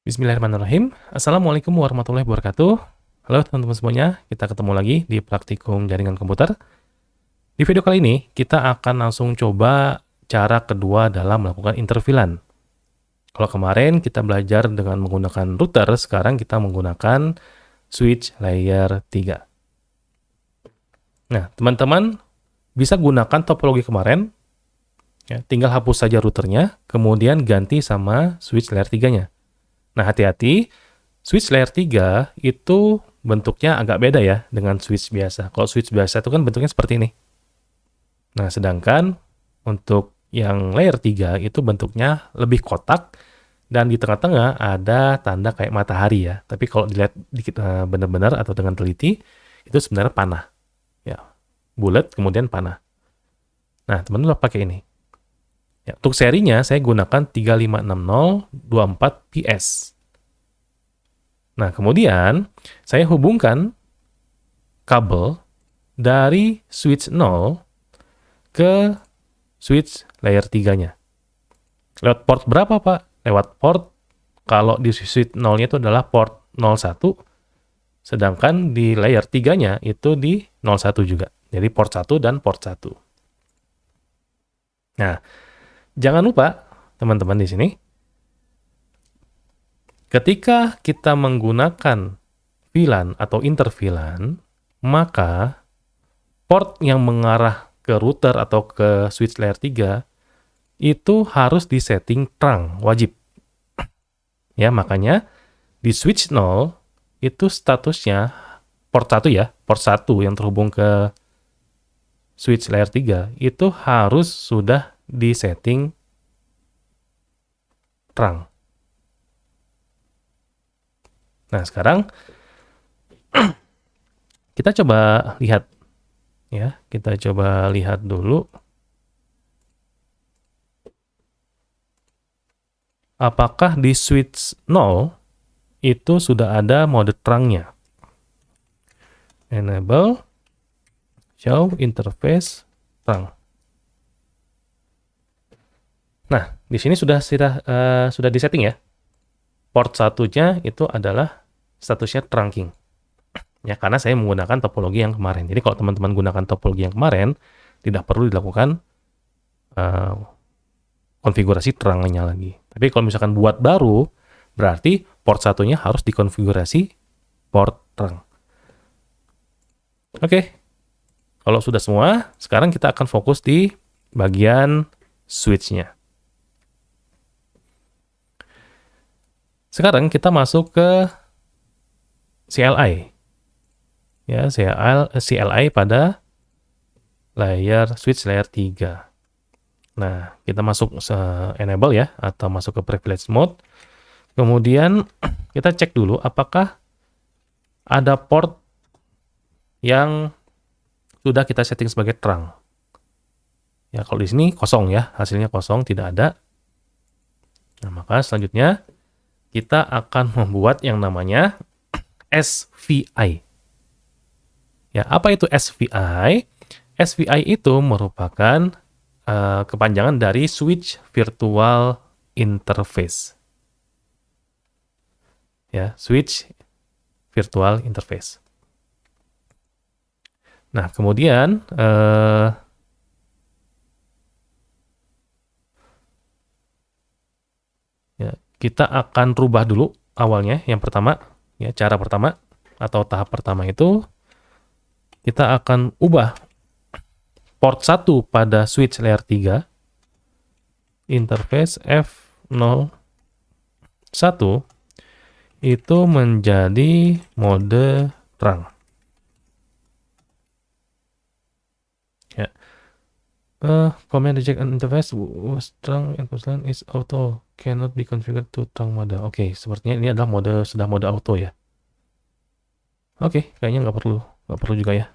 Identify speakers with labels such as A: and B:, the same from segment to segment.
A: Bismillahirrahmanirrahim. Assalamualaikum warahmatullahi wabarakatuh. Halo teman-teman semuanya, kita ketemu lagi di Praktikum Jaringan Komputer. Di video kali ini, kita akan langsung coba cara kedua dalam melakukan intervilan. Kalau kemarin kita belajar dengan menggunakan router, sekarang kita menggunakan switch layer 3. Nah, teman-teman bisa gunakan topologi kemarin, ya, tinggal hapus saja routernya, kemudian ganti sama switch layer 3-nya. Nah, hati-hati, switch layer 3 itu bentuknya agak beda ya dengan switch biasa. Kalau switch biasa itu kan bentuknya seperti ini. Nah, sedangkan untuk yang layer 3 itu bentuknya lebih kotak dan di tengah-tengah ada tanda kayak matahari ya. Tapi kalau dilihat benar-benar atau dengan teliti, itu sebenarnya panah. Ya, bulat kemudian panah. Nah, teman-teman pakai ini. Ya, untuk serinya saya gunakan 356024PS. Nah, kemudian saya hubungkan kabel dari switch 0 ke switch layer 3-nya. Lewat port berapa, Pak? Lewat port, kalau di switch 0-nya itu adalah port 01, sedangkan di layer 3-nya itu di 01 juga. Jadi port 1 dan port 1. Nah, jangan lupa, teman-teman di sini, ketika kita menggunakan VLAN atau interVLAN, maka port yang mengarah ke router atau ke switch layer 3 itu harus disetting terang, wajib. Ya, makanya di switch 0 itu statusnya port 1 ya, port 1 yang terhubung ke switch layer 3 itu harus sudah disetting terang. Nah, sekarang kita coba lihat ya, kita coba lihat dulu apakah di switch 0 itu sudah ada mode terangnya. Enable show interface terang. Nah, di sini sudah disetting ya. Port 1-nya itu adalah statusnya trunking. Ya, karena saya menggunakan topologi yang kemarin. Jadi kalau teman-teman gunakan topologi yang kemarin, tidak perlu dilakukan konfigurasi terangnya lagi. Tapi kalau misalkan buat baru, berarti port 1-nya harus dikonfigurasi port terang. Oke, kalau sudah semua, sekarang kita akan fokus di bagian switch-nya. Sekarang kita masuk ke CLI. Ya, CLI pada switch layer 3. Nah, kita masuk enable ya, atau masuk ke privilege mode. Kemudian kita cek dulu apakah ada port yang sudah kita setting sebagai terang. Ya, kalau di sini kosong ya, hasilnya kosong, tidak ada. Nah, maka selanjutnya kita akan membuat yang namanya SVI. Ya, apa itu SVI? SVI itu merupakan kepanjangan dari Switch Virtual Interface. Ya, Switch Virtual Interface. Nah, kemudian ya, kita akan rubah dulu awalnya. Yang pertama, ya, cara pertama atau tahap pertama itu kita akan ubah port 1 pada switch layer 3 interface F01 itu menjadi mode terang. Ya. Command reject an interface was terang and is auto cannot be configured to terang mode. Oke, sepertinya ini adalah sudah mode auto ya. Oke, kayaknya nggak perlu juga ya.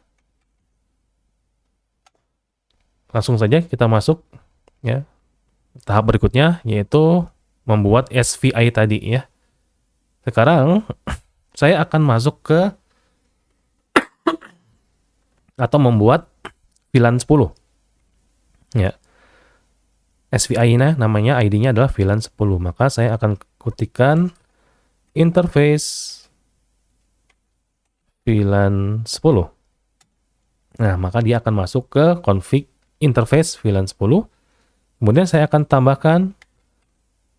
A: Langsung saja kita masuk ya. Tahap berikutnya yaitu membuat SVI tadi ya. Sekarang saya akan masuk ke atau membuat VLAN 10. Ya. SVI-nya namanya ID-nya adalah VLAN 10. Maka saya akan ketikkan interface VLAN 10. Nah, maka dia akan masuk ke config interface VLAN 10. Kemudian saya akan tambahkan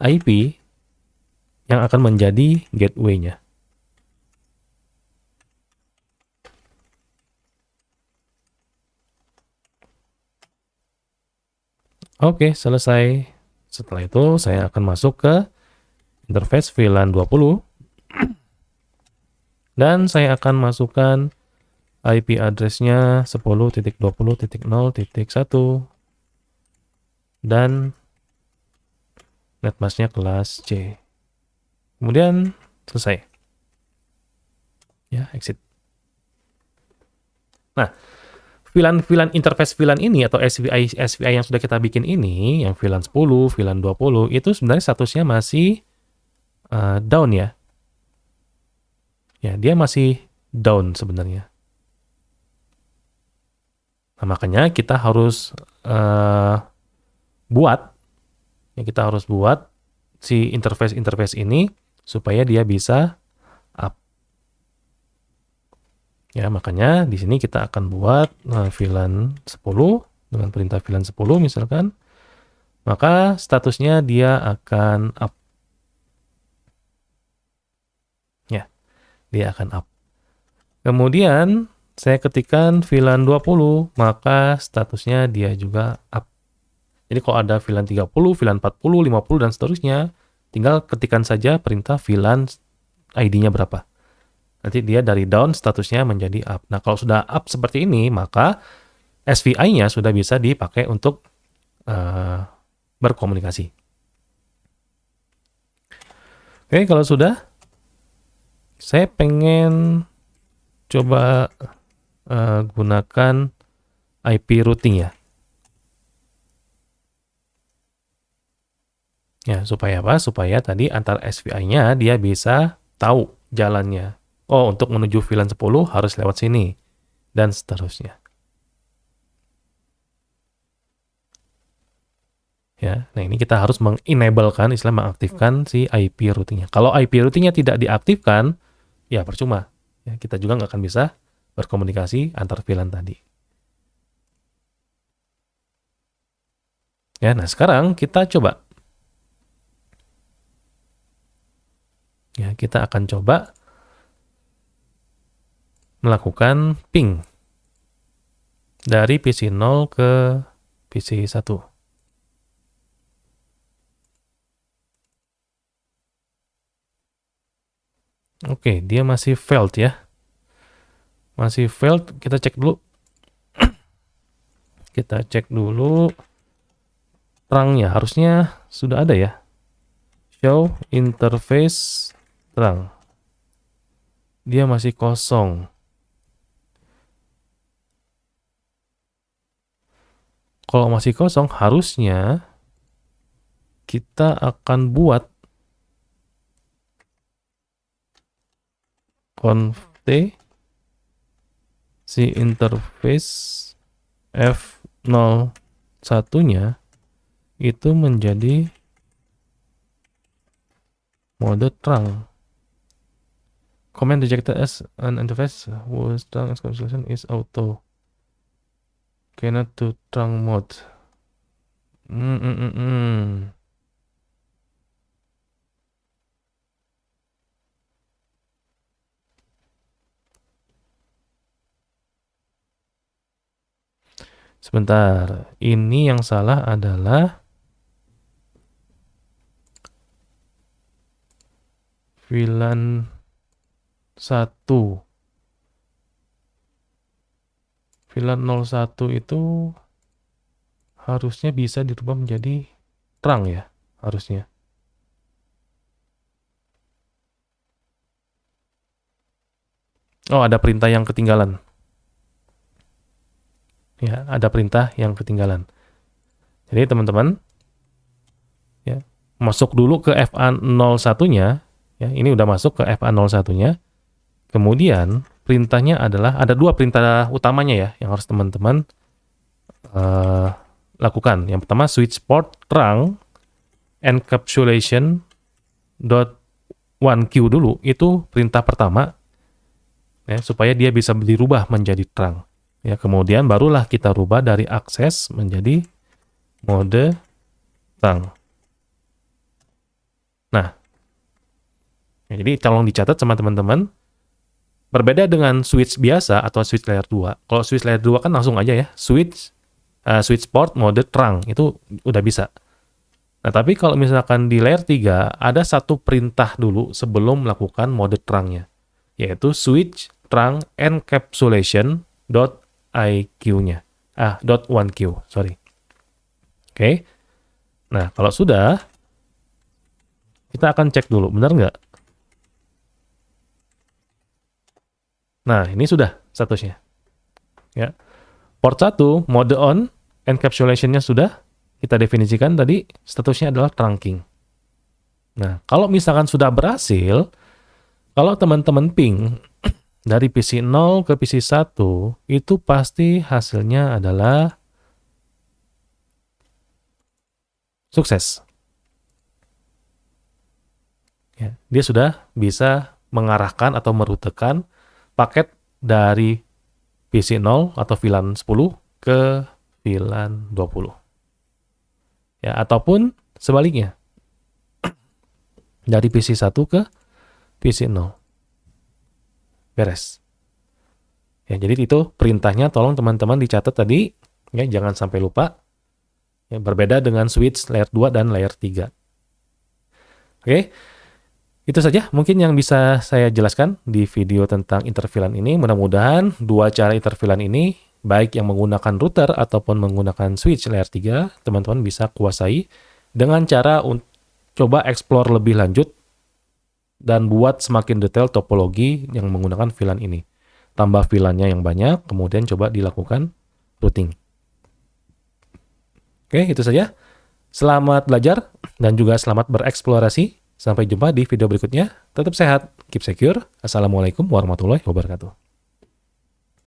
A: IP yang akan menjadi gateway-nya. Oke, selesai. Setelah itu saya akan masuk ke interface VLAN 20 dan saya akan masukkan IP address-nya 10.20.0.1 dan netmask-nya kelas C. Kemudian selesai. Ya, exit. Nah, VLAN interface VLAN ini atau SVI yang sudah kita bikin ini, yang VLAN 10, VLAN 20 itu sebenarnya statusnya masih down ya. Ya, dia masih down sebenarnya. Nah, makanya kita harus buat si interface ini supaya dia bisa up. Ya, makanya di sini kita akan buat VLAN 10 dengan perintah VLAN 10 misalkan. Maka statusnya dia akan up. Ya, dia akan up. Kemudian saya ketikkan VLAN 20, maka statusnya dia juga up. Jadi kalau ada VLAN 30, VLAN 40, 50 dan seterusnya, tinggal ketikkan saja perintah VLAN ID-nya berapa. Nanti dia dari down statusnya menjadi up. Nah, kalau sudah up seperti ini, maka SVI-nya sudah bisa dipakai untuk berkomunikasi. Oke, kalau sudah, saya pengen coba gunakan IP routing ya. Ya, supaya apa? Supaya tadi antar SVI-nya dia bisa tahu jalannya. Oh, untuk menuju VLAN 10 harus lewat sini. Dan seterusnya. Ya, nah ini kita harus mengenablekan, mengaktifkan si IP routingnya. Kalau IP routingnya tidak diaktifkan, ya percuma. Ya, kita juga nggak akan bisa berkomunikasi antar VLAN tadi. Ya, nah sekarang kita coba. Ya, kita akan coba melakukan ping dari PC 0 ke PC 1. Oke, dia masih failed ya. Masih failed, kita cek dulu. Kita cek dulu terangnya, harusnya sudah ada ya. Show interface terang. Dia masih kosong. Kalau masih kosong, harusnya kita akan buat conf t si interface F01-nya itu menjadi mode terang. Command rejected as an interface whose terang exclamation is auto. Cannot to terang mode. Sebentar, ini yang salah adalah VLAN 1. VLAN 01 itu harusnya bisa dirubah menjadi terang ya, harusnya. Oh, ada perintah yang ketinggalan. Ya, ada perintah yang ketinggalan. Jadi teman-teman, ya, masuk dulu ke FA01-nya, ya, ini udah masuk ke FA01-nya. Kemudian perintahnya adalah ada dua perintah utamanya ya yang harus teman-teman lakukan. Yang pertama switch port terang encapsulation dot 1Q dulu, itu perintah pertama, ya, supaya dia bisa dirubah menjadi terang. Ya, kemudian barulah kita rubah dari akses menjadi mode terang. Nah, ya, jadi tolong dicatat sama teman-teman. Berbeda dengan switch biasa atau switch layer 2. Kalau switch layer 2 kan langsung aja ya, switch port mode terang, itu udah bisa. Nah, tapi kalau misalkan di layer 3, ada satu perintah dulu sebelum melakukan mode terangnya, yaitu switch terang encapsulation.iq-nya. .1q, sorry. Oke. Nah, kalau sudah, kita akan cek dulu, benar nggak? Nah, ini sudah statusnya. Ya. Port 1, mode on, encapsulation-nya sudah, kita definisikan tadi, statusnya adalah trunking. Nah, kalau misalkan sudah berhasil, kalau teman-teman ping dari PC 0 ke PC 1, itu pasti hasilnya adalah sukses. Ya, dia sudah bisa mengarahkan atau merutekan paket dari PC 0 atau VLAN 10 ke VLAN 20. Ya, ataupun sebaliknya. Dari PC 1 ke PC 0. Beres. Ya, jadi itu perintahnya tolong teman-teman dicatat tadi, ya, jangan sampai lupa. Ya, berbeda dengan switch layer 2 dan layer 3. Oke. Itu saja mungkin yang bisa saya jelaskan di video tentang interVLAN ini. Mudah-mudahan dua cara interVLAN ini, baik yang menggunakan router ataupun menggunakan switch layer 3, teman-teman bisa kuasai dengan cara coba explore lebih lanjut dan buat semakin detail topologi yang menggunakan VLAN ini. Tambah VLAN-nya yang banyak, kemudian coba dilakukan routing. Oke, itu saja. Selamat belajar dan juga selamat bereksplorasi. Sampai jumpa di video berikutnya. Tetap sehat, keep secure. Assalamualaikum warahmatullahi wabarakatuh.